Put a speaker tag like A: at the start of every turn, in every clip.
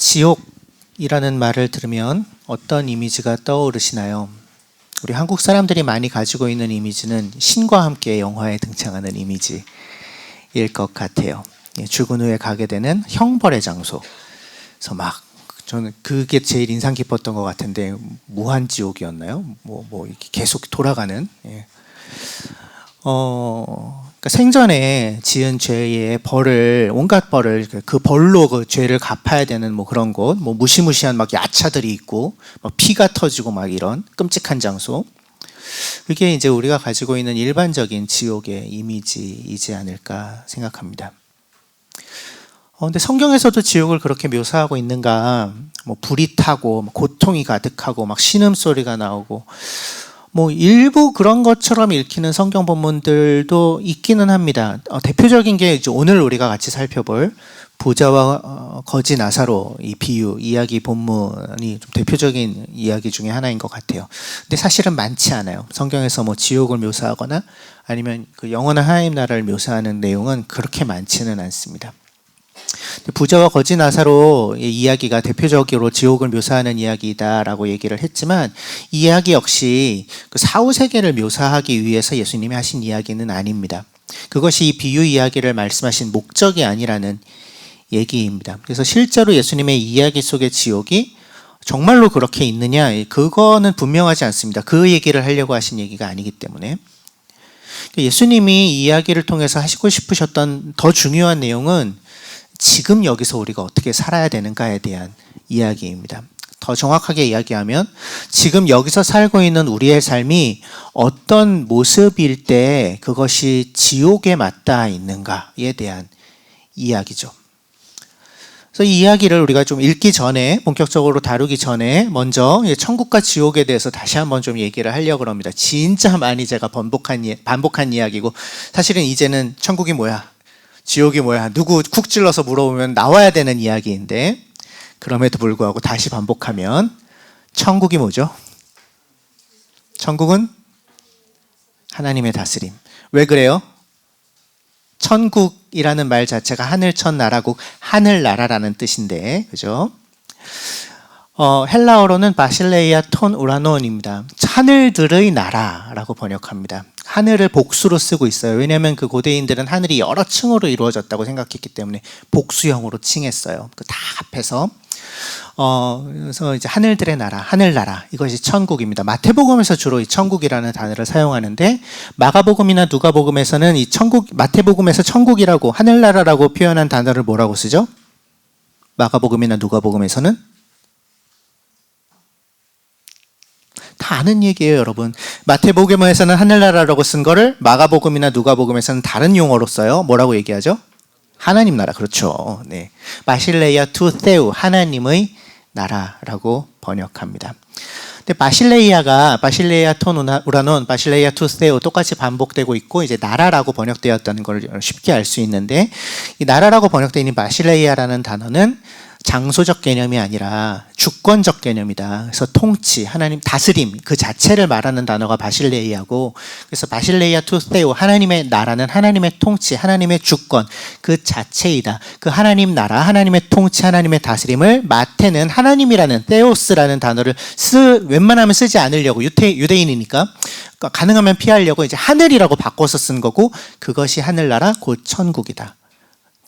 A: 지옥이라는 말을 들으면 어떤 이미지가 떠오르시나요? 우리 한국 사람들이 많이 가지고 있는 이미지는 신과 함께 영화에 등장하는 이미지일 것 같아요. 죽은 후에 가게 되는 형벌의 장소. 그래서 막 저는 그게 제일 인상 깊었던 것 같은데, 무한지옥이었나요? 이렇게 계속 돌아가는. 그러니까 생전에 지은 죄의 벌을, 온갖 벌을, 그 벌로 그 죄를 갚아야 되는 그런 곳, 무시무시한 막 야차들이 있고, 막 피가 터지고 막 이런 끔찍한 장소. 그게 이제 우리가 가지고 있는 일반적인 지옥의 이미지이지 않을까 생각합니다. 근데 성경에서도 지옥을 그렇게 묘사하고 있는가? 불이 타고, 고통이 가득하고, 막 신음소리가 나오고, 일부 그런 것처럼 읽히는 성경 본문들도 있기는 합니다. 대표적인 게 이제 오늘 우리가 같이 살펴볼 부자와 거지 나사로 이 비유, 이야기 본문이 좀 대표적인 이야기 중에 하나인 것 같아요. 근데 사실은 많지 않아요. 성경에서 지옥을 묘사하거나 아니면 그 영원한 하나님 나라를 묘사하는 내용은 그렇게 많지는 않습니다. 부자와 거지 나사로의 이야기가 대표적으로 지옥을 묘사하는 이야기다라고 얘기를 했지만, 이 이야기 역시 그 사후 세계를 묘사하기 위해서 예수님이 하신 이야기는 아닙니다. 그것이 이 비유 이야기를 말씀하신 목적이 아니라는 얘기입니다. 그래서 실제로 예수님의 이야기 속의 지옥이 정말로 그렇게 있느냐, 그거는 분명하지 않습니다. 그 얘기를 하려고 하신 얘기가 아니기 때문에. 예수님이 이 이야기를 통해서 하시고 싶으셨던 더 중요한 내용은 지금 여기서 우리가 어떻게 살아야 되는가에 대한 이야기입니다. 더 정확하게 이야기하면 지금 여기서 살고 있는 우리의 삶이 어떤 모습일 때 그것이 지옥에 맞닿아 있는가에 대한 이야기죠. 그래서 이 이야기를 우리가 좀 읽기 전에, 본격적으로 다루기 전에 먼저 천국과 지옥에 대해서 다시 한번 좀 얘기를 하려고 합니다. 진짜 많이 제가 반복한 이야기고, 사실은 이제는 천국이 뭐야? 지옥이 뭐야? 누구 쿡 찔러서 물어보면 나와야 되는 이야기인데, 그럼에도 불구하고 다시 반복하면 천국이 뭐죠? 천국은 하나님의 다스림. 왜 그래요? 천국이라는 말 자체가 하늘천나라국, 하늘나라라는 뜻인데, 그죠? 헬라어로는 바실레이아 톤 우라논입니다. 하늘들의 나라라고 번역합니다. 하늘을 복수로 쓰고 있어요. 왜냐하면 그 고대인들은 하늘이 여러 층으로 이루어졌다고 생각했기 때문에 복수형으로 칭했어요. 그 다 합해서. 그래서 이제 하늘들의 나라, 하늘나라, 이것이 천국입니다. 마태복음에서 주로 이 천국이라는 단어를 사용하는데, 마가복음이나 누가복음에서는 이 천국, 마태복음에서 천국이라고, 하늘나라라고 표현한 단어를 뭐라고 쓰죠? 마가복음이나 누가복음에서는? 다 아는 얘기예요, 여러분. 마태복음에서는 하늘나라라고 쓴 거를 마가복음이나 누가복음에서는 다른 용어로 써요. 뭐라고 얘기하죠? 하나님 나라. 그렇죠. 네. 바실레이아 투 세우, 하나님의 나라라고 번역합니다. 근데 바실레이아 톤 우라논, 바실레이아 투 세우 똑같이 반복되고 있고, 이제 나라라고 번역되었다는 걸 쉽게 알 수 있는데, 이 나라라고 번역되어 있는 바실레이아라는 단어는 장소적 개념이 아니라 주권적 개념이다. 그래서 통치, 하나님 다스림, 그 자체를 말하는 단어가 바실레이아고, 그래서 바실레이아 투 세우, 하나님의 나라는 하나님의 통치, 하나님의 주권, 그 자체이다. 그 하나님 나라, 하나님의 통치, 하나님의 다스림을 마태는 하나님이라는 테오스라는 단어를 웬만하면 쓰지 않으려고, 유대인이니까 가능하면 피하려고 이제 하늘이라고 바꿔서 쓴 거고, 그것이 하늘나라 곧 천국이다.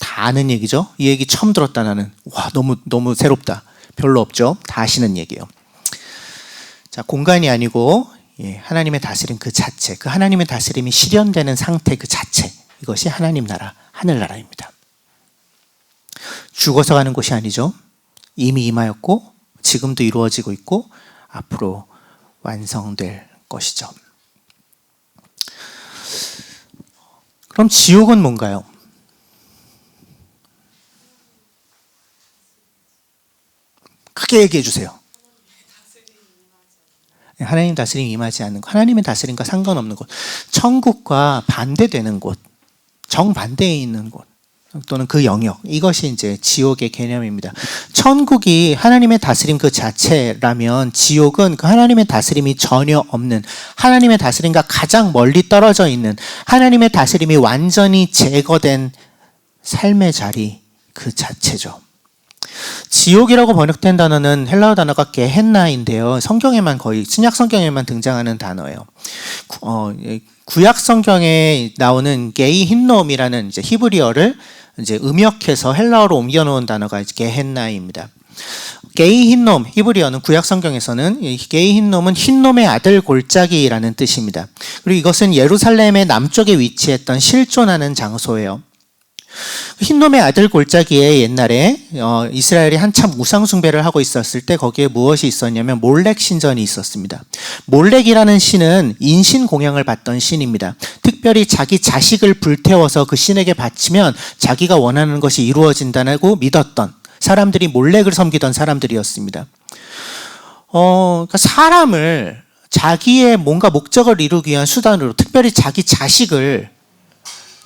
A: 다 아는 얘기죠. 이 얘기 처음 들었다 나는. 와, 너무 새롭다. 별로 없죠. 다 아시는 얘기예요. 자, 공간이 아니고 하나님의 다스림 그 자체, 그 하나님의 다스림이 실현되는 상태 그 자체, 이것이 하나님 나라, 하늘나라입니다. 죽어서 가는 곳이 아니죠. 이미 임하였고 지금도 이루어지고 있고 앞으로 완성될 것이죠. 그럼 지옥은 뭔가요? 크게 얘기해 주세요. 하나님 다스림이 임하지 않는 곳, 하나님의 다스림과 상관없는 곳, 천국과 반대되는 곳, 정반대에 있는 곳, 또는 그 영역, 이것이 이제 지옥의 개념입니다. 천국이 하나님의 다스림 그 자체라면, 지옥은 그 하나님의 다스림이 전혀 없는, 하나님의 다스림과 가장 멀리 떨어져 있는, 하나님의 다스림이 완전히 제거된 삶의 자리 그 자체죠. 지옥이라고 번역된 단어는 헬라어 단어가 게헨나인데요. 성경에만 거의 신약 성경에만 등장하는 단어예요. 구약 성경에 나오는 게이 힌놈이라는 이제 히브리어를 이제 음역해서 헬라어로 옮겨놓은 단어가 이제 게헨나입니다. 게이 흰놈, 히브리어는 구약 성경에서는 게이 흰놈은 흰놈의 아들 골짜기라는 뜻입니다. 그리고 이것은 예루살렘의 남쪽에 위치했던 실존하는 장소예요. 흰놈의 아들 골짜기에 옛날에 이스라엘이 한참 우상 숭배를 하고 있었을 때 거기에 무엇이 있었냐면 몰렉 신전이 있었습니다. 몰렉이라는 신은 인신 공양을 받던 신입니다. 특별히 자기 자식을 불태워서 그 신에게 바치면 자기가 원하는 것이 이루어진다고 믿었던 사람들이 몰렉을 섬기던 사람들이었습니다. 그러니까 사람을 자기의 뭔가 목적을 이루기 위한 수단으로 특별히 자기 자식을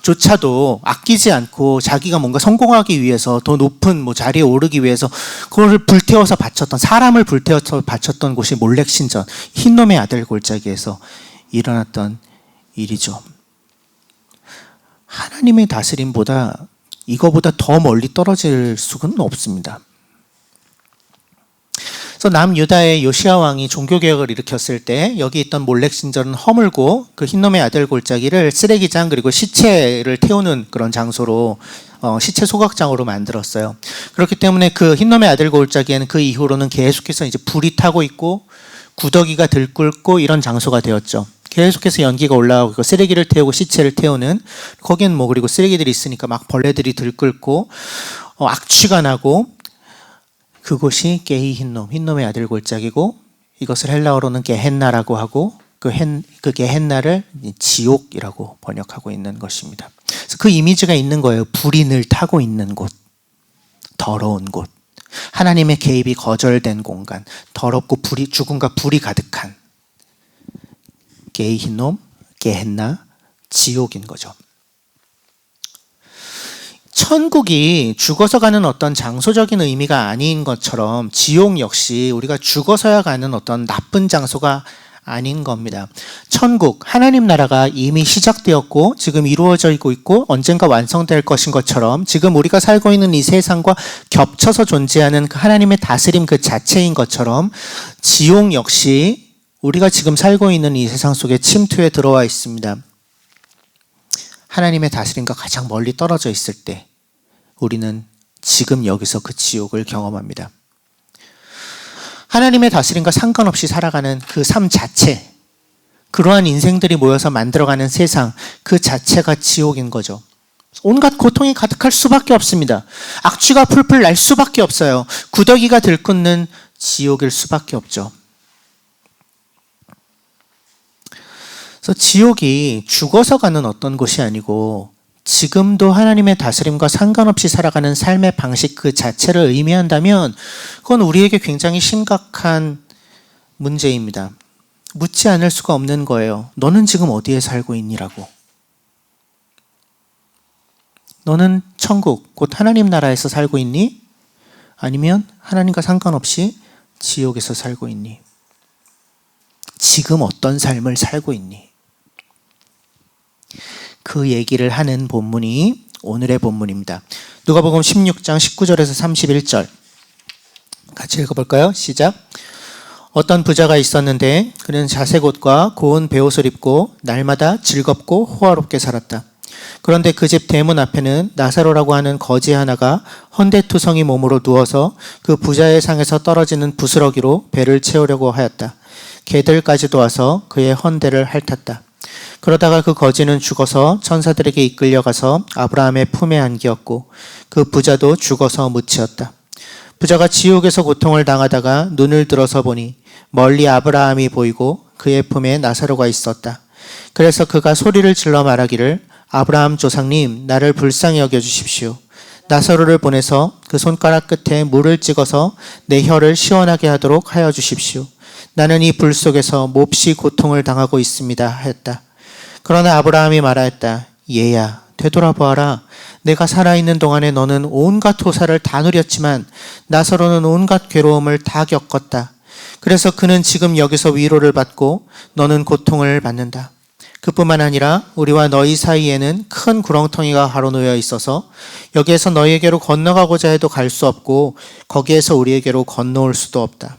A: 조차도 아끼지 않고 자기가 뭔가 성공하기 위해서 더 높은 뭐 자리에 오르기 위해서 그걸 불태워서 바쳤던 사람을 불태워서 바쳤던 곳이 몰렉 신전 흰놈의 아들 골짜기에서 일어났던 일이죠. 하나님의 다스림보다 이거보다 더 멀리 떨어질 수는 없습니다. 그래서 남유다의 요시야 왕이 종교개혁을 일으켰을 때 여기 있던 몰렉 신전은 허물고 그 흰놈의 아들 골짜기를 쓰레기장 그리고 시체를 태우는 그런 장소로 시체 소각장으로 만들었어요. 그렇기 때문에 그 흰놈의 아들 골짜기에는 그 이후로는 계속해서 이제 불이 타고 있고 구더기가 들끓고 이런 장소가 되었죠. 계속해서 연기가 올라오고 쓰레기를 태우고 시체를 태우는 거기는 뭐 그리고 쓰레기들이 있으니까 막 벌레들이 들끓고 악취가 나고 그곳이 게이 흰놈, 흰놈의 아들 골짜기고 이것을 헬라어로는 게헨나라고 하고 그 게헨나를 지옥이라고 번역하고 있는 것입니다. 그래서 그 이미지가 있는 거예요. 불이 늘 타고 있는 곳, 더러운 곳, 하나님의 개입이 거절된 공간, 더럽고 죽음과 불이 가득한 게이 흰놈, 게헨나, 지옥인 거죠. 천국이 죽어서 가는 어떤 장소적인 의미가 아닌 것처럼 지옥 역시 우리가 죽어서야 가는 어떤 나쁜 장소가 아닌 겁니다. 천국, 하나님 나라가 이미 시작되었고 지금 이루어지고 있고 언젠가 완성될 것인 것처럼 지금 우리가 살고 있는 이 세상과 겹쳐서 존재하는 그 하나님의 다스림 그 자체인 것처럼 지옥 역시 우리가 지금 살고 있는 이 세상 속에 침투에 들어와 있습니다. 하나님의 다스림과 가장 멀리 떨어져 있을 때 우리는 지금 여기서 그 지옥을 경험합니다. 하나님의 다스림과 상관없이 살아가는 그 삶 자체, 그러한 인생들이 모여서 만들어가는 세상 그 자체가 지옥인 거죠. 온갖 고통이 가득할 수밖에 없습니다. 악취가 풀풀 날 수밖에 없어요. 구더기가 들끓는 지옥일 수밖에 없죠. 그래서 지옥이 죽어서 가는 어떤 곳이 아니고 지금도 하나님의 다스림과 상관없이 살아가는 삶의 방식 그 자체를 의미한다면 그건 우리에게 굉장히 심각한 문제입니다. 묻지 않을 수가 없는 거예요. 너는 지금 어디에 살고 있니라고. 너는 천국, 곧 하나님 나라에서 살고 있니? 아니면 하나님과 상관없이 지옥에서 살고 있니? 지금 어떤 삶을 살고 있니? 그 얘기를 하는 본문이 오늘의 본문입니다. 누가복음 16장 19절에서 31절 같이 읽어볼까요? 시작. 어떤 부자가 있었는데 그는 자색 옷과 고운 베옷을 입고 날마다 즐겁고 호화롭게 살았다. 그런데 그 집 대문 앞에는 나사로라고 하는 거지 하나가 헌대투성이 몸으로 누워서 그 부자의 상에서 떨어지는 부스러기로 배를 채우려고 하였다. 개들까지도 와서 그의 헌대를 핥았다. 그러다가 그 거지는 죽어서 천사들에게 이끌려가서 아브라함의 품에 안기었고 그 부자도 죽어서 묻히었다. 부자가 지옥에서 고통을 당하다가 눈을 들어서 보니 멀리 아브라함이 보이고 그의 품에 나사로가 있었다. 그래서 그가 소리를 질러 말하기를 아브라함 조상님 나를 불쌍히 여겨주십시오. 나사로를 보내서 그 손가락 끝에 물을 찍어서 내 혀를 시원하게 하도록 하여 주십시오. 나는 이 불 속에서 몹시 고통을 당하고 있습니다 하였다. 그러나 아브라함이 말하였다. 얘야 되돌아보아라. 내가 살아있는 동안에 너는 온갖 호사를 다 누렸지만 나사로는 온갖 괴로움을 다 겪었다. 그래서 그는 지금 여기서 위로를 받고 너는 고통을 받는다. 그뿐만 아니라 우리와 너희 사이에는 큰 구렁텅이가 가로 놓여 있어서 여기에서 너희에게로 건너가고자 해도 갈 수 없고 거기에서 우리에게로 건너올 수도 없다.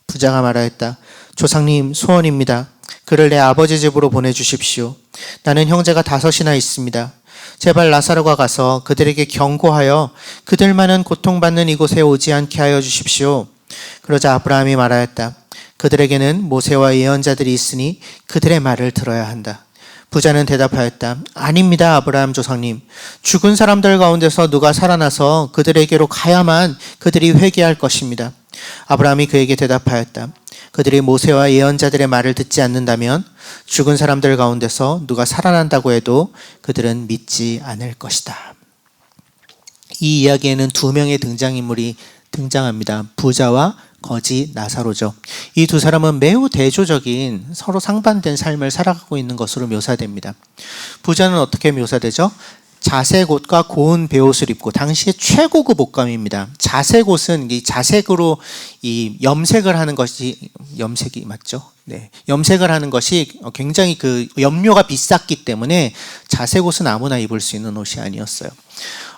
A: 부자가 말하였다. 조상님 소원입니다. 그를 내 아버지 집으로 보내주십시오. 나는 형제가 5이나 있습니다. 제발 나사로가 가서 그들에게 경고하여 그들만은 고통받는 이곳에 오지 않게 하여 주십시오. 그러자 아브라함이 말하였다. 그들에게는 모세와 예언자들이 있으니 그들의 말을 들어야 한다. 부자는 대답하였다. 아닙니다, 아브라함 조상님. 죽은 사람들 가운데서 누가 살아나서 그들에게로 가야만 그들이 회개할 것입니다. 아브라함이 그에게 대답하였다. 그들이 모세와 예언자들의 말을 듣지 않는다면 죽은 사람들 가운데서 누가 살아난다고 해도 그들은 믿지 않을 것이다. 이 이야기에는 2명의 등장인물이 등장합니다. 부자와 거지 나사로죠. 이 두 사람은 매우 대조적인 서로 상반된 삶을 살아가고 있는 것으로 묘사됩니다. 부자는 어떻게 묘사되죠? 자색 옷과 고운 베옷을 입고 당시의 최고급 옷감입니다. 자색 옷은 이 자색으로 이 염색을 하는 것이 염색이 맞죠? 네. 염색을 하는 것이 굉장히 그 염료가 비쌌기 때문에 자색 옷은 아무나 입을 수 있는 옷이 아니었어요.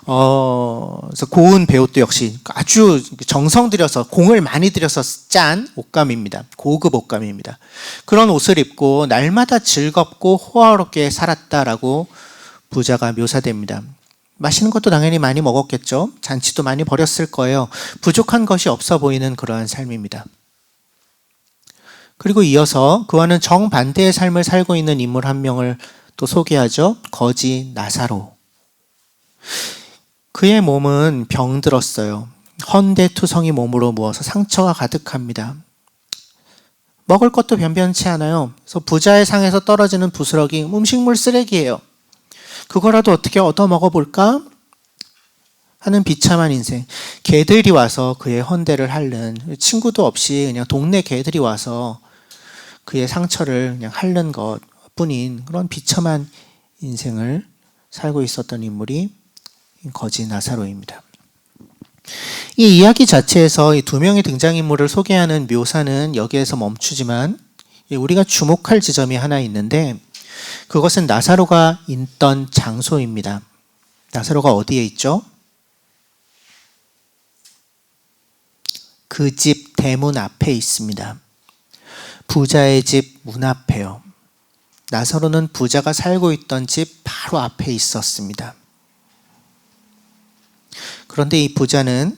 A: 그래서 고운 베옷도 역시 아주 정성 들여서 공을 많이 들여서 짠 옷감입니다. 고급 옷감입니다. 그런 옷을 입고 날마다 즐겁고 호화롭게 살았다라고 부자가 묘사됩니다. 맛있는 것도 당연히 많이 먹었겠죠. 잔치도 많이 벌였을 거예요. 부족한 것이 없어 보이는 그러한 삶입니다. 그리고 이어서 그와는 정반대의 삶을 살고 있는 인물 한 명을 또 소개하죠. 거지 나사로. 그의 몸은 병들었어요. 헌대투성이 몸으로 부어서 상처가 가득합니다. 먹을 것도 변변치 않아요. 그래서 부자의 상에서 떨어지는 부스러기 음식물 쓰레기예요. 그거라도 어떻게 얻어 먹어볼까 하는 비참한 인생. 개들이 와서 그의 헌대를 핥는, 친구도 없이 그냥 동네 개들이 와서 그의 상처를 그냥 핥는 것 뿐인 그런 비참한 인생을 살고 있었던 인물이 거지 나사로입니다. 이 이야기 자체에서 이 2명의 등장인물을 소개하는 묘사는 여기에서 멈추지만 우리가 주목할 지점이 하나 있는데 그것은 나사로가 있던 장소입니다. 나사로가 어디에 있죠? 그 집 대문 앞에 있습니다. 부자의 집 문 앞에요. 나사로는 부자가 살고 있던 집 바로 앞에 있었습니다. 그런데 이 부자는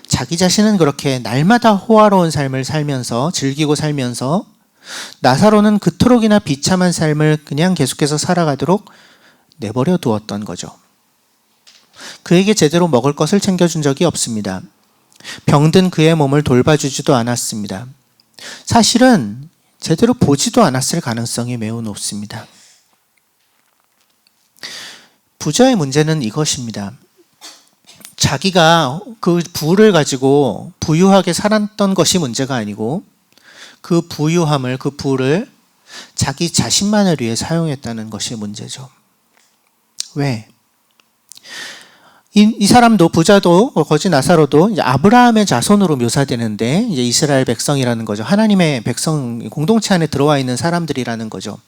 A: 자기 자신은 그렇게 날마다 호화로운 삶을 살면서 즐기고 살면서 나사로는 그토록이나 비참한 삶을 그냥 계속해서 살아가도록 내버려 두었던 거죠. 그에게 제대로 먹을 것을 챙겨준 적이 없습니다. 병든 그의 몸을 돌봐주지도 않았습니다. 사실은 제대로 보지도 않았을 가능성이 매우 높습니다. 부자의 문제는 이것입니다. 자기가 그 부를 가지고 부유하게 살았던 것이 문제가 아니고 그 부유함을, 그 부를 자기 자신만을 위해 사용했다는 것이 문제죠. 왜? 이 사람도, 부자도, 거지 나사로도 이제 아브라함의 자손으로 묘사되는데 이제 이스라엘 백성이라는 거죠. 하나님의 백성 공동체 안에 들어와 있는 사람들이라는 거죠.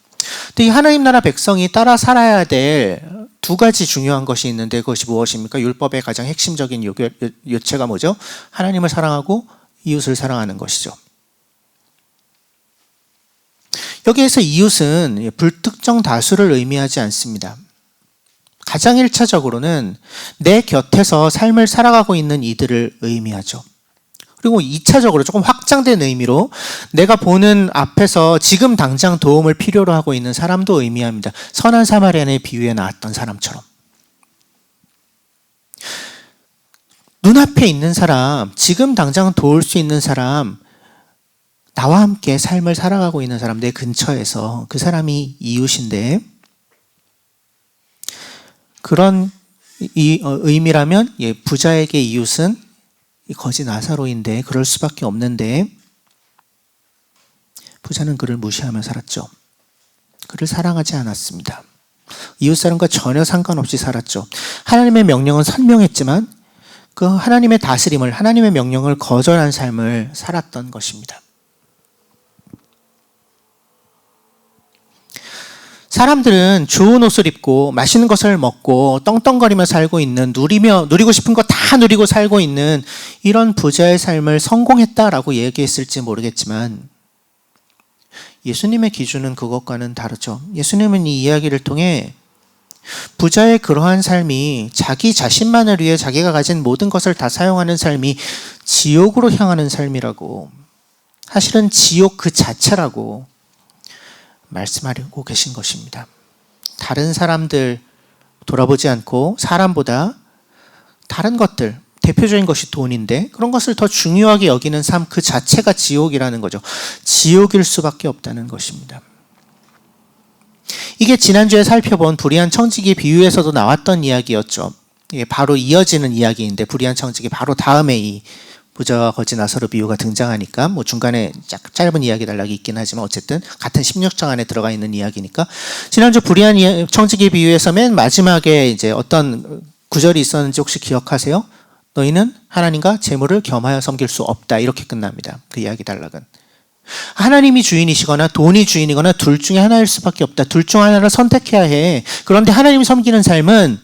A: 근데 이 하나님 나라 백성이 따라 살아야 될 2가지 중요한 것이 있는데 그것이 무엇입니까? 율법의 가장 핵심적인 요체가 뭐죠? 하나님을 사랑하고 이웃을 사랑하는 것이죠. 여기에서 이웃은 불특정 다수를 의미하지 않습니다. 가장 1차적으로는 내 곁에서 삶을 살아가고 있는 이들을 의미하죠. 그리고 2차적으로 조금 확장된 의미로 내가 보는 앞에서 지금 당장 도움을 필요로 하고 있는 사람도 의미합니다. 선한 사마리아인의 비유에 나왔던 사람처럼. 눈앞에 있는 사람, 지금 당장 도울 수 있는 사람, 나와 함께 삶을 살아가고 있는 사람, 내 근처에서 그 사람이 이웃인데 그런 의미라면 부자에게 이웃은 거지 나사로인데 그럴 수밖에 없는데 부자는 그를 무시하며 살았죠. 그를 사랑하지 않았습니다. 이웃사람과 전혀 상관없이 살았죠. 하나님의 명령은 선명했지만 그 하나님의 다스림을, 하나님의 명령을 거절한 삶을 살았던 것입니다. 사람들은 좋은 옷을 입고 맛있는 것을 먹고 떵떵거리며 살고 있는, 누리고 싶은 거 다 누리고 살고 있는 이런 부자의 삶을 성공했다라고 얘기했을지 모르겠지만 예수님의 기준은 그것과는 다르죠. 예수님은 이 이야기를 통해 부자의 그러한 삶이 자기 자신만을 위해 자기가 가진 모든 것을 다 사용하는 삶이 지옥으로 향하는 삶이라고, 사실은 지옥 그 자체라고 말씀하려고 계신 것입니다. 다른 사람들 돌아보지 않고 사람보다 다른 것들, 대표적인 것이 돈인데 그런 것을 더 중요하게 여기는 삶 그 자체가 지옥이라는 거죠. 지옥일 수밖에 없다는 것입니다. 이게 지난주에 살펴본 불의한 청지기 비유에서도 나왔던 이야기였죠. 이게 바로 이어지는 이야기인데, 불의한 청지기 바로 다음에 이 부자와 거지 나사로 비유가 등장하니까 뭐 중간에 짧은 이야기 단락이 있긴 하지만 어쨌든 같은 16장 안에 들어가 있는 이야기니까, 지난주 불의한 청지기 비유에서 맨 마지막에 이제 어떤 구절이 있었는지 혹시 기억하세요? 너희는 하나님과 재물을 겸하여 섬길 수 없다, 이렇게 끝납니다. 그 이야기 단락은. 하나님이 주인이시거나 돈이 주인이거나 둘 중에 하나일 수밖에 없다. 둘 중 하나를 선택해야 해. 그런데 하나님 섬기는 삶은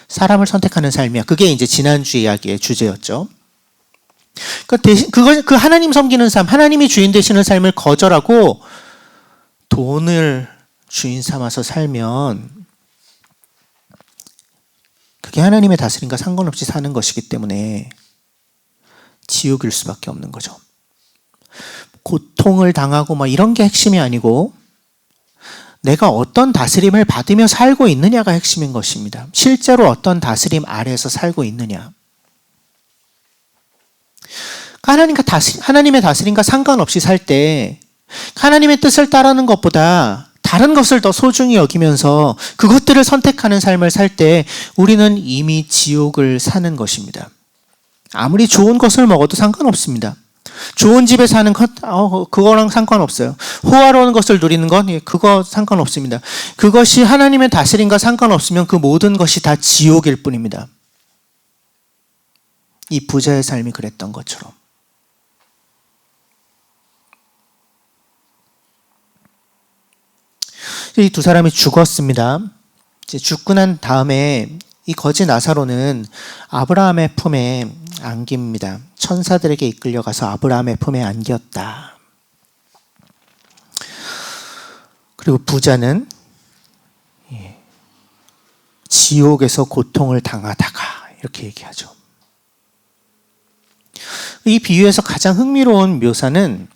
A: 사람을 선택하는 삶이야. 그게 이제 지난주 이야기의 주제였죠. 그 하나님 섬기는 삶, 하나님이 주인 되시는 삶을 거절하고 돈을 주인 삼아서 살면 그게 하나님의 다스림과 상관없이 사는 것이기 때문에 지옥일 수밖에 없는 거죠. 고통을 당하고 막 이런 게 핵심이 아니고 내가 어떤 다스림을 받으며 살고 있느냐가 핵심인 것입니다. 실제로 어떤 다스림 아래에서 살고 있느냐. 하나님의 다스림과 상관없이 살 때 하나님의 뜻을 따르는 것보다 다른 것을 더 소중히 여기면서 그것들을 선택하는 삶을 살 때 우리는 이미 지옥을 사는 것입니다. 아무리 좋은 것을 먹어도 상관없습니다. 좋은 집에 사는 것, 그거랑 상관없어요. 호화로운 것을 누리는 건 그거 상관없습니다. 그것이 하나님의 다스림과 상관없으면 그 모든 것이 다 지옥일 뿐입니다. 이 부자의 삶이 그랬던 것처럼. 이 두 사람이 죽었습니다. 이제 죽고 난 다음에 이 거지 나사로는 아브라함의 품에 안깁니다. 천사들에게 이끌려가서 아브라함의 품에 안겼다. 그리고 부자는 지옥에서 고통을 당하다가, 이렇게 얘기하죠. 이 비유에서 가장 흥미로운 묘사는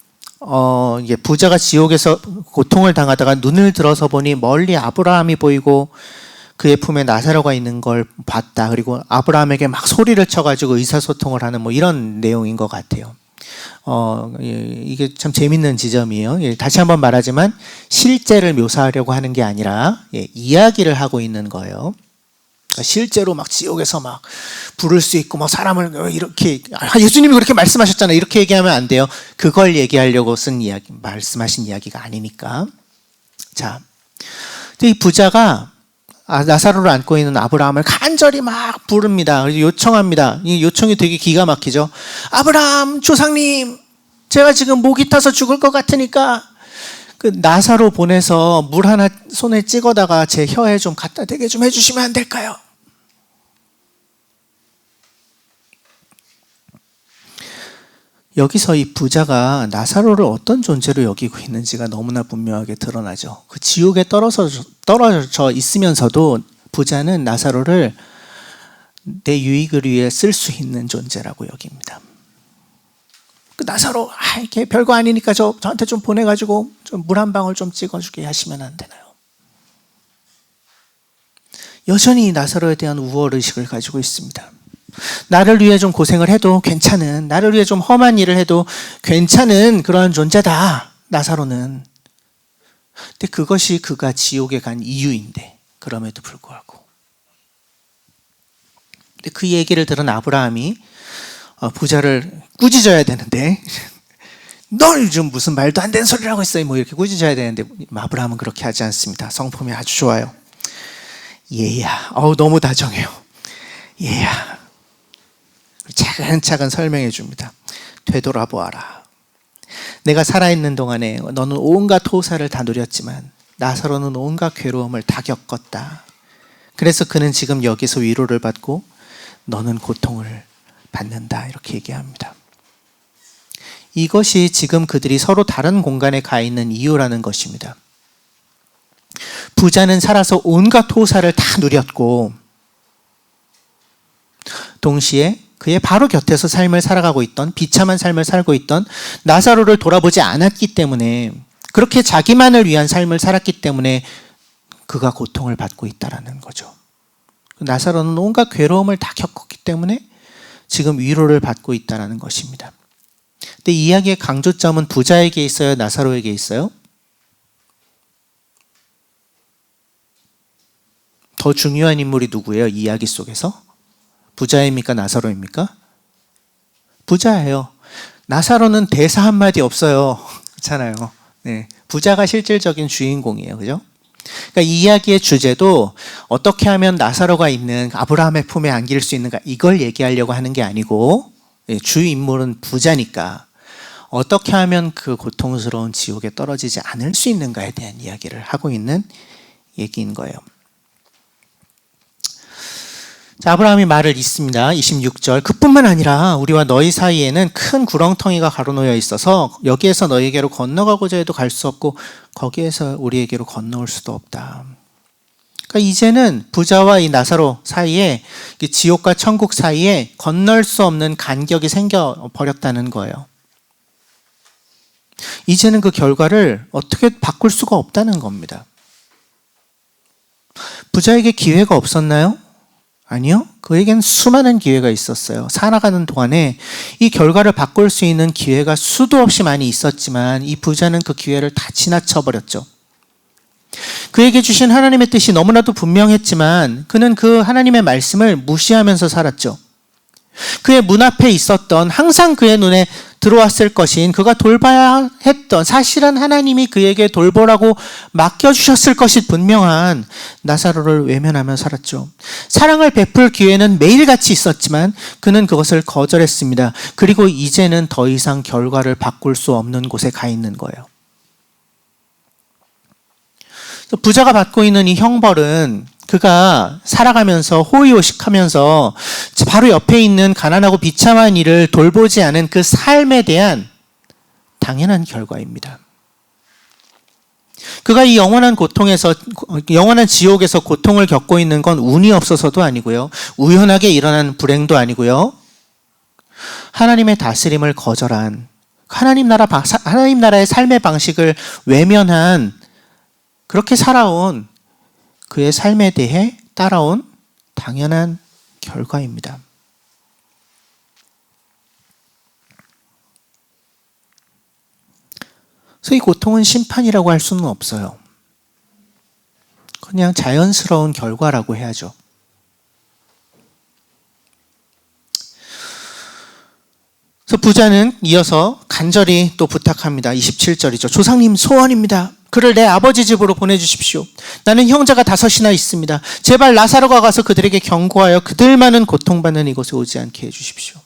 A: 이게 부자가 지옥에서 고통을 당하다가 눈을 들어서 보니 멀리 아브라함이 보이고 그의 품에 나사로가 있는 걸 봤다. 그리고 아브라함에게 막 소리를 쳐가지고 의사소통을 하는 뭐 이런 내용인 것 같아요. 이게 참 재밌는 지점이에요. 다시 한번 말하지만 실제를 묘사하려고 하는 게 아니라 이야기를 하고 있는 거예요. 실제로 막 지옥에서 막 부를 수 있고 막 사람을 이렇게, 예수님이 그렇게 말씀하셨잖아요. 이렇게 얘기하면 안 돼요. 그걸 얘기하려고 말씀하신 이야기가 아니니까. 자, 이 부자가 나사로를 안고 있는 아브라함을 간절히 막 부릅니다. 요청합니다. 이 요청이 되게 기가 막히죠. 아브라함 조상님, 제가 지금 목이 타서 죽을 것 같으니까 그 나사로 보내서 물 하나 손에 찍어다가 제 혀에 좀 갖다 대게 좀 해주시면 안 될까요? 여기서 이 부자가 나사로를 어떤 존재로 여기고 있는지가 너무나 분명하게 드러나죠. 그 지옥에 떨어져 있으면서도 부자는 나사로를 내 유익을 위해 쓸 수 있는 존재라고 여깁니다. 그 나사로, 이게 별거 아니니까 저한테 좀 보내가지고 좀 물 한 방울 좀 찍어주게 하시면 안 되나요? 여전히 나사로에 대한 우월의식을 가지고 있습니다. 나를 위해 좀 고생을 해도 괜찮은, 나를 위해 좀 험한 일을 해도 괜찮은 그런 존재다, 나사로는. 근데 그것이 그가 지옥에 간 이유인데, 그럼에도 불구하고. 근데 그 얘기를 들은 아브라함이 부자를 꾸짖어야 되는데, 널 좀 무슨 말도 안 되는 소리를 하고 있어, 뭐 이렇게 꾸짖어야 되는데, 아브라함은 그렇게 하지 않습니다. 성품이 아주 좋아요. 얘야, 너무 다정해요. 얘야, 차근차근 설명해 줍니다. 되돌아보아라. 내가 살아있는 동안에 너는 온갖 호사를 다 누렸지만 나사로는 온갖 괴로움을 다 겪었다. 그래서 그는 지금 여기서 위로를 받고 너는 고통을 받는다 이렇게 얘기합니다. 이것이 지금 그들이 서로 다른 공간에 가 있는 이유라는 것입니다. 부자는 살아서 온갖 호사를 다 누렸고 동시에 그의 바로 곁에서 삶을 살아가고 있던, 비참한 삶을 살고 있던 나사로를 돌아보지 않았기 때문에, 그렇게 자기만을 위한 삶을 살았기 때문에 그가 고통을 받고 있다는 거죠. 나사로는 온갖 괴로움을 다 겪었기 때문에 지금 위로를 받고 있다는 것입니다. 근데 이 이야기의 강조점은 부자에게 있어요? 나사로에게 있어요? 더 중요한 인물이 누구예요? 이 이야기 속에서? 부자입니까? 나사로입니까? 부자예요. 나사로는 대사 한마디 없어요. 그렇잖아요. 네. 부자가 실질적인 주인공이에요. 그죠? 그러니까 이 이야기의 주제도 어떻게 하면 나사로가 있는 아브라함의 품에 안길 수 있는가 이걸 얘기하려고 하는 게 아니고 주 인물은 부자니까 어떻게 하면 그 고통스러운 지옥에 떨어지지 않을 수 있는가에 대한 이야기를 하고 있는 얘기인 거예요. 자, 아브라함이 말을 잇습니다. 26절. 그뿐만 아니라 우리와 너희 사이에는 큰 구렁텅이가 가로놓여 있어서 여기에서 너희에게로 건너가고자 해도 갈 수 없고 거기에서 우리에게로 건너올 수도 없다. 그러니까 이제는 부자와 이 나사로 사이에, 지옥과 천국 사이에 건널 수 없는 간격이 생겨버렸다는 거예요. 이제는 그 결과를 어떻게 바꿀 수가 없다는 겁니다. 부자에게 기회가 없었나요? 아니요. 그에겐 수많은 기회가 있었어요. 살아가는 동안에 이 결과를 바꿀 수 있는 기회가 수도 없이 많이 있었지만 이 부자는 그 기회를 다 지나쳐버렸죠. 그에게 주신 하나님의 뜻이 너무나도 분명했지만 그는 그 하나님의 말씀을 무시하면서 살았죠. 그의 문 앞에 있었던, 항상 그의 눈에 들어왔을 것인, 그가 돌봐야 했던, 사실은 하나님이 그에게 돌보라고 맡겨주셨을 것이 분명한 나사로를 외면하며 살았죠. 사랑을 베풀 기회는 매일같이 있었지만 그는 그것을 거절했습니다. 그리고 이제는 더 이상 결과를 바꿀 수 없는 곳에 가 있는 거예요. 부자가 받고 있는 이 형벌은 그가 살아가면서 호의호식하면서 바로 옆에 있는 가난하고 비참한 이를 돌보지 않은 그 삶에 대한 당연한 결과입니다. 그가 이 영원한 고통에서, 영원한 지옥에서 고통을 겪고 있는 건 운이 없어서도 아니고요, 우연하게 일어난 불행도 아니고요, 하나님의 다스림을 거절한, 하나님 나라의 삶의 방식을 외면한, 그렇게 살아온 그의 삶에 대해 따라온 당연한 결과입니다. 그래서 이 고통은 심판이라고 할 수는 없어요. 그냥 자연스러운 결과라고 해야죠. 그래서 부자는 이어서 간절히 또 부탁합니다. 27절이죠. 조상님 소원입니다. 그를 내 아버지 집으로 보내주십시오. 나는 형제가 5이나 있습니다. 제발 나사로가 가서 그들에게 경고하여 그들만은 고통받는 이곳에 오지 않게 해주십시오.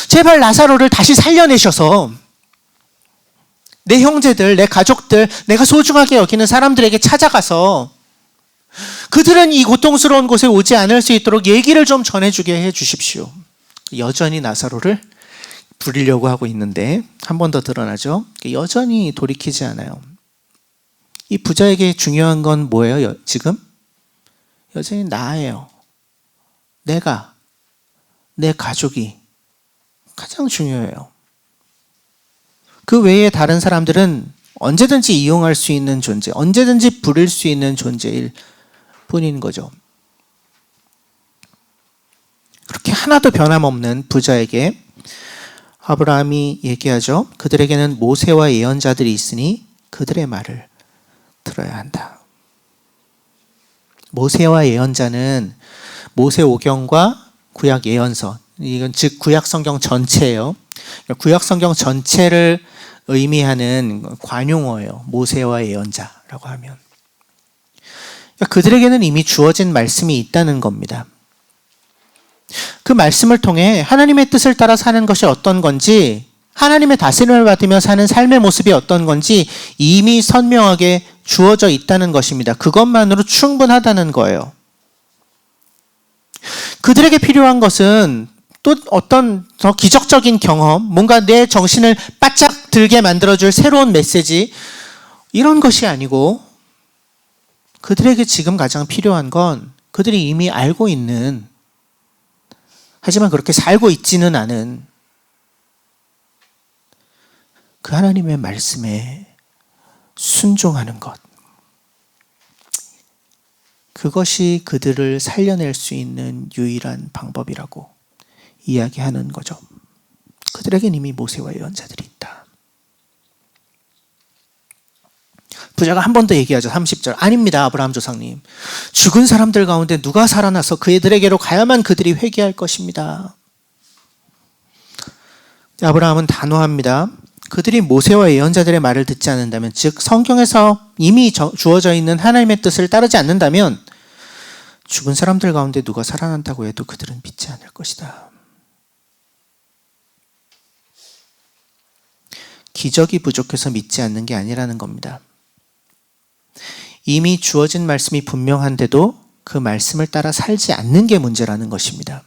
A: 제발 나사로를 다시 살려내셔서 내 형제들, 내 가족들, 내가 소중하게 여기는 사람들에게 찾아가서 그들은 이 고통스러운 곳에 오지 않을 수 있도록 얘기를 좀 전해주게 해주십시오. 여전히 나사로를 부리려고 하고 있는데 한 번 더 드러나죠. 여전히 돌이키지 않아요. 이 부자에게 중요한 건 뭐예요? 지금? 여전히 나예요. 내가, 내 가족이 가장 중요해요. 그 외에 다른 사람들은 언제든지 이용할 수 있는 존재, 언제든지 부릴 수 있는 존재일 뿐인 거죠. 그렇게 하나도 변함없는 부자에게 아브라함이 얘기하죠. 그들에게는 모세와 예언자들이 있으니 그들의 말을 들어야 한다. 모세와 예언자는 모세 오경과 구약 예언서, 이건 즉 구약 성경 전체예요. 구약 성경 전체를 의미하는 관용어예요. 모세와 예언자라고 하면. 그들에게는 이미 주어진 말씀이 있다는 겁니다. 그 말씀을 통해 하나님의 뜻을 따라 사는 것이 어떤 건지 하나님의 다스림을 받으며 사는 삶의 모습이 어떤 건지 이미 선명하게 주어져 있다는 것입니다. 그것만으로 충분하다는 거예요. 그들에게 필요한 것은 또 어떤 더 기적적인 경험, 뭔가 내 정신을 바짝 들게 만들어줄 새로운 메시지, 이런 것이 아니고 그들에게 지금 가장 필요한 건 그들이 이미 알고 있는, 하지만 그렇게 살고 있지는 않은 그 하나님의 말씀에 순종하는 것. 그것이 그들을 살려낼 수 있는 유일한 방법이라고 이야기하는 거죠. 그들에겐 이미 모세와 예언자들이 있다. 부자가 한 번 더 얘기하죠. 30절. 아닙니다, 아브라함 조상님. 죽은 사람들 가운데 누가 살아나서 그들에게로 가야만 그들이 회개할 것입니다. 아브라함은 단호합니다. 그들이 모세와 예언자들의 말을 듣지 않는다면, 즉 성경에서 이미 주어져 있는 하나님의 뜻을 따르지 않는다면 죽은 사람들 가운데 누가 살아난다고 해도 그들은 믿지 않을 것이다. 기적이 부족해서 믿지 않는 게 아니라는 겁니다. 이미 주어진 말씀이 분명한데도 그 말씀을 따라 살지 않는 게 문제라는 것입니다.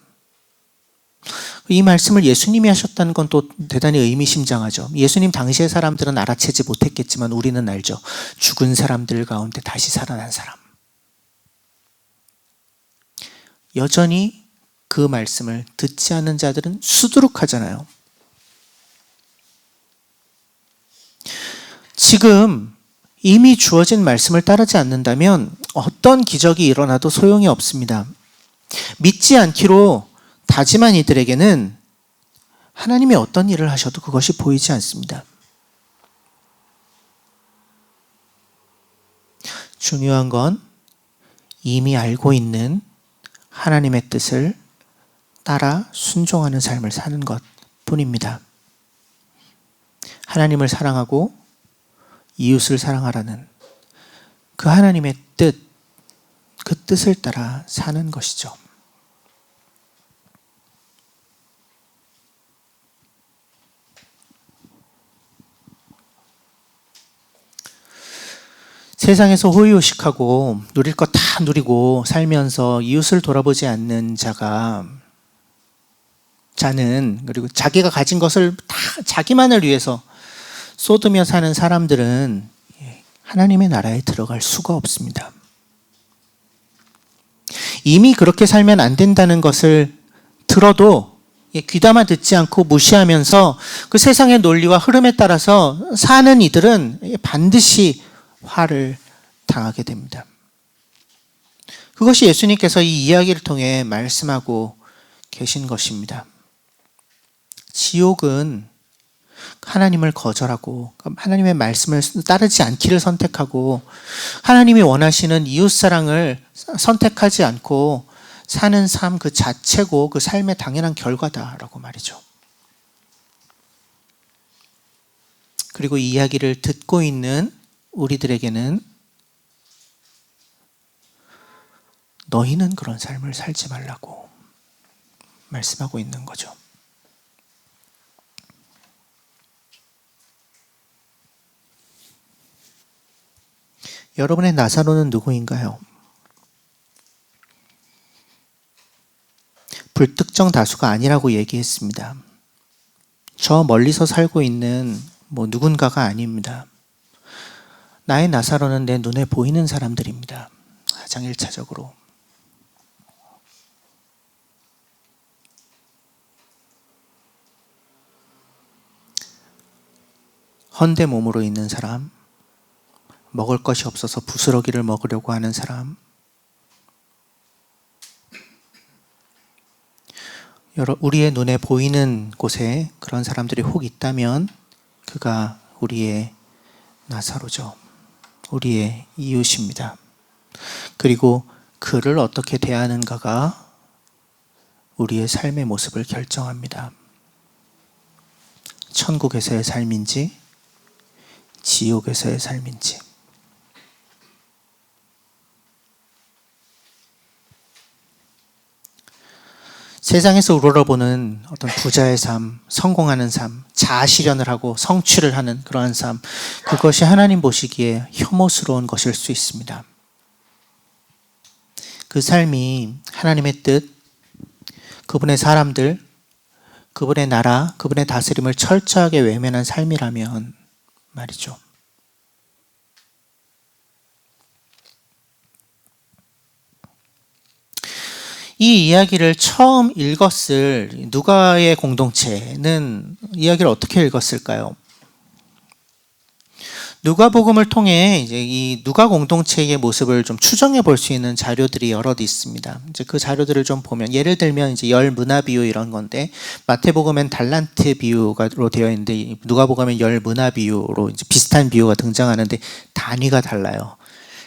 A: 이 말씀을 예수님이 하셨다는 건 또 대단히 의미심장하죠. 예수님 당시의 사람들은 알아채지 못했겠지만 우리는 알죠. 죽은 사람들 가운데 다시 살아난 사람. 여전히 그 말씀을 듣지 않는 자들은 수두룩하잖아요. 지금 이미 주어진 말씀을 따르지 않는다면 어떤 기적이 일어나도 소용이 없습니다. 믿지 않기로 다짐한 이들에게는 하나님이 어떤 일을 하셔도 그것이 보이지 않습니다. 중요한 건 이미 알고 있는 하나님의 뜻을 따라 순종하는 삶을 사는 것 뿐입니다. 하나님을 사랑하고 이웃을 사랑하라는 그 하나님의 뜻, 그 뜻을 따라 사는 것이죠. 세상에서 호의호식하고 누릴 것 다 누리고 살면서 이웃을 돌아보지 않는 자는, 그리고 자기가 가진 것을 다 자기만을 위해서 쏟으며 사는 사람들은 하나님의 나라에 들어갈 수가 없습니다. 이미 그렇게 살면 안 된다는 것을 들어도 귀담아 듣지 않고 무시하면서 그 세상의 논리와 흐름에 따라서 사는 이들은 반드시 화를 당하게 됩니다. 그것이 예수님께서 이 이야기를 통해 말씀하고 계신 것입니다. 지옥은 하나님을 거절하고 하나님의 말씀을 따르지 않기를 선택하고 하나님이 원하시는 이웃사랑을 선택하지 않고 사는 삶 그 자체고 그 삶의 당연한 결과다라고 말이죠. 그리고 이 이야기를 듣고 있는 우리들에게는 너희는 그런 삶을 살지 말라고 말씀하고 있는 거죠. 여러분의 나사로는 누구인가요? 불특정 다수가 아니라고 얘기했습니다. 저 멀리서 살고 있는 누군가가 아닙니다. 나의 나사로는 내 눈에 보이는 사람들입니다. 가장 1차적으로. 헌데 몸으로 있는 사람, 먹을 것이 없어서 부스러기를 먹으려고 하는 사람, 우리의 눈에 보이는 곳에 그런 사람들이 혹 있다면 그가 우리의 나사로죠. 우리의 이웃입니다. 그리고 그를 어떻게 대하는가가 우리의 삶의 모습을 결정합니다. 천국에서의 삶인지 지옥에서의 삶인지. 세상에서 우러러보는 어떤 부자의 삶, 성공하는 삶, 자아실현을 하고 성취를 하는 그러한 삶, 그것이 하나님 보시기에 혐오스러운 것일 수 있습니다. 그 삶이 하나님의 뜻, 그분의 사람들, 그분의 나라, 그분의 다스림을 철저하게 외면한 삶이라면 말이죠. 이 이야기를 처음 읽었을 누가의 공동체는 이야기를 어떻게 읽었을까요? 누가복음을 통해 이제 이 누가 공동체의 모습을 좀 추정해 볼 수 있는 자료들이 여럿 있습니다. 이제 그 자료들을 좀 보면, 예를 들면 이제 열 문화 비유 이런 건데, 마태복음엔 달란트 비유로 되어 있는데 누가복음엔 열 문화 비유로 이제 비슷한 비유가 등장하는데 단위가 달라요.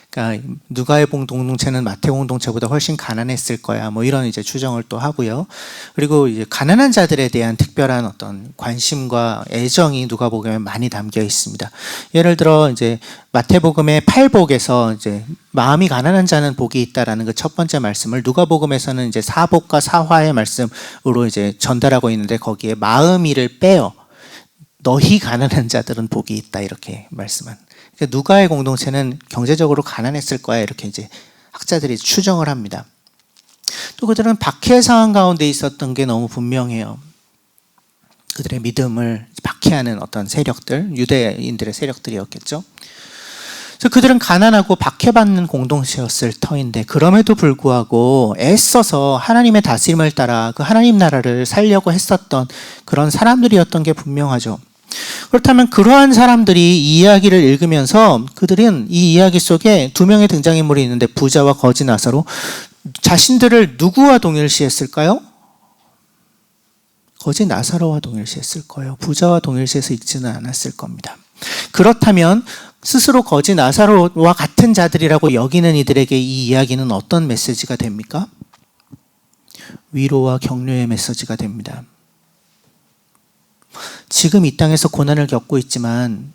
A: 그러니까 누가의 공동체는 마태 공동체보다 훨씬 가난했을 거야. 뭐 이런 이제 추정을 또 하고요. 그리고 이제 가난한 자들에 대한 특별한 어떤 관심과 애정이 누가복음에 많이 담겨 있습니다. 예를 들어 이제 마태복음의 팔복에서 이제 마음이 가난한 자는 복이 있다라는 그 첫 번째 말씀을 누가복음에서는 이제 사복과 사화의 말씀으로 이제 전달하고 있는데, 거기에 마음이를 빼요. 너희 가난한 자들은 복이 있다, 이렇게 말씀한. 누가의 공동체는 경제적으로 가난했을 거야, 이렇게 이제 학자들이 추정을 합니다. 또 그들은 박해 상황 가운데 있었던 게 너무 분명해요. 그들의 믿음을 박해하는 어떤 세력들, 유대인들의 세력들이었겠죠. 그래서 그들은 가난하고 박해받는 공동체였을 터인데, 그럼에도 불구하고 애써서 하나님의 다스림을 따라 그 하나님 나라를 살려고 했었던 그런 사람들이었던 게 분명하죠. 그렇다면 그러한 사람들이 이 이야기를 읽으면서 그들은 이 이야기 속에 두 명의 등장인물이 있는데, 부자와 거지 나사로, 자신들을 누구와 동일시했을까요? 거지 나사로와 동일시했을 거예요. 부자와 동일시해서 읽지는 않았을 겁니다. 그렇다면 스스로 거지 나사로와 같은 자들이라고 여기는 이들에게 이 이야기는 어떤 메시지가 됩니까? 위로와 격려의 메시지가 됩니다. 지금 이 땅에서 고난을 겪고 있지만,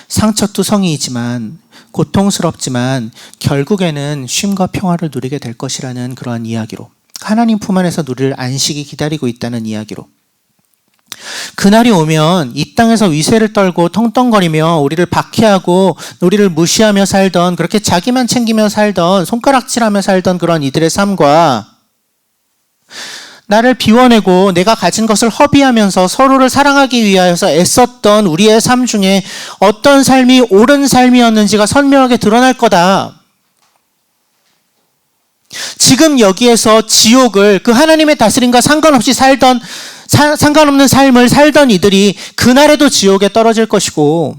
A: 상처투성이이지만, 고통스럽지만 결국에는 쉼과 평화를 누리게 될 것이라는 그러한 이야기로, 하나님 품 안에서 누릴 안식이 기다리고 있다는 이야기로, 그날이 오면 이 땅에서 위세를 떨고 텅텅거리며 우리를 박해하고 우리를 무시하며 살던, 그렇게 자기만 챙기며 살던, 손가락질하며 살던 그런 이들의 삶과, 나를 비워내고 내가 가진 것을 허비하면서 서로를 사랑하기 위하여서 애썼던 우리의 삶 중에 어떤 삶이 옳은 삶이었는지가 선명하게 드러날 거다. 지금 여기에서 지옥을, 그 하나님의 다스림과 상관없이 상관없는 삶을 살던 이들이 그날에도 지옥에 떨어질 것이고,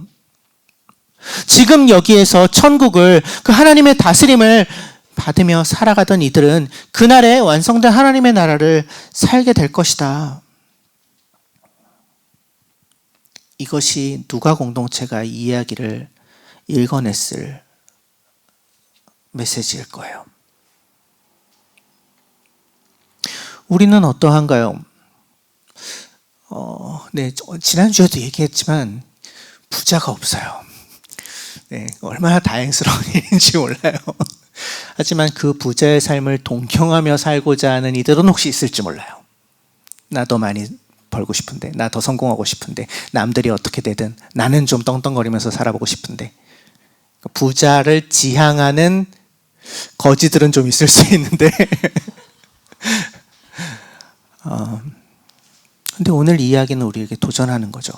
A: 지금 여기에서 천국을, 그 하나님의 다스림을 받으며 살아가던 이들은 그날에 완성된 하나님의 나라를 살게 될 것이다. 이것이 누가 공동체가 이 이야기를 읽어냈을 메시지일 거예요. 우리는 어떠한가요? 네, 지난주에도 얘기했지만 부자가 없어요. 네, 얼마나 다행스러운 일인지 몰라요. 하지만 그 부자의 삶을 동경하며 살고자 하는 이들은 혹시 있을지 몰라요. 나 더 많이 벌고 싶은데, 나 더 성공하고 싶은데, 남들이 어떻게 되든 나는 좀 떵떵거리면서 살아보고 싶은데, 부자를 지향하는 거지들은 좀 있을 수 있는데 근데 오늘 이야기는 우리에게 도전하는 거죠.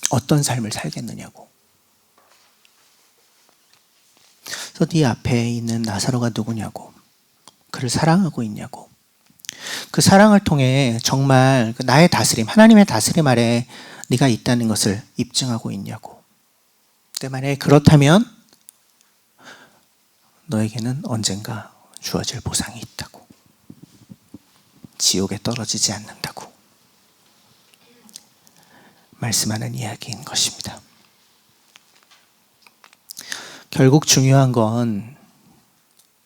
A: 어떤 삶을 살겠느냐고. 그래서 네 앞에 있는 나사로가 누구냐고. 그를 사랑하고 있냐고. 그 사랑을 통해 정말 나의 다스림, 하나님의 다스림 아래 네가 있다는 것을 입증하고 있냐고. 근데 만약에 그렇다면 너에게는 언젠가 주어질 보상이 있다고. 지옥에 떨어지지 않는다고 말씀하는 이야기인 것입니다. 결국 중요한 건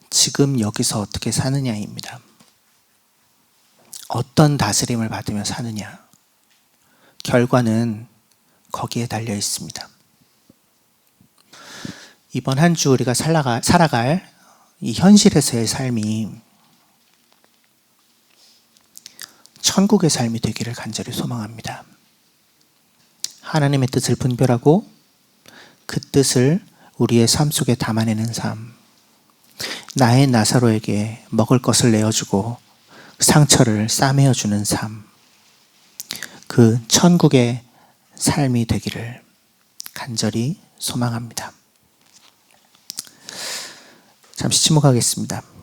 A: 지금 여기서 어떻게 사느냐입니다. 어떤 다스림을 받으며 사느냐. 결과는 거기에 달려 있습니다. 이번 한 주 우리가 살아갈 이 현실에서의 삶이 천국의 삶이 되기를 간절히 소망합니다. 하나님의 뜻을 분별하고 그 뜻을 우리의 삶 속에 담아내는 삶. 나의 나사로에게 먹을 것을 내어주고 상처를 싸매어주는 삶. 그 천국의 삶이 되기를 간절히 소망합니다. 잠시 침묵하겠습니다.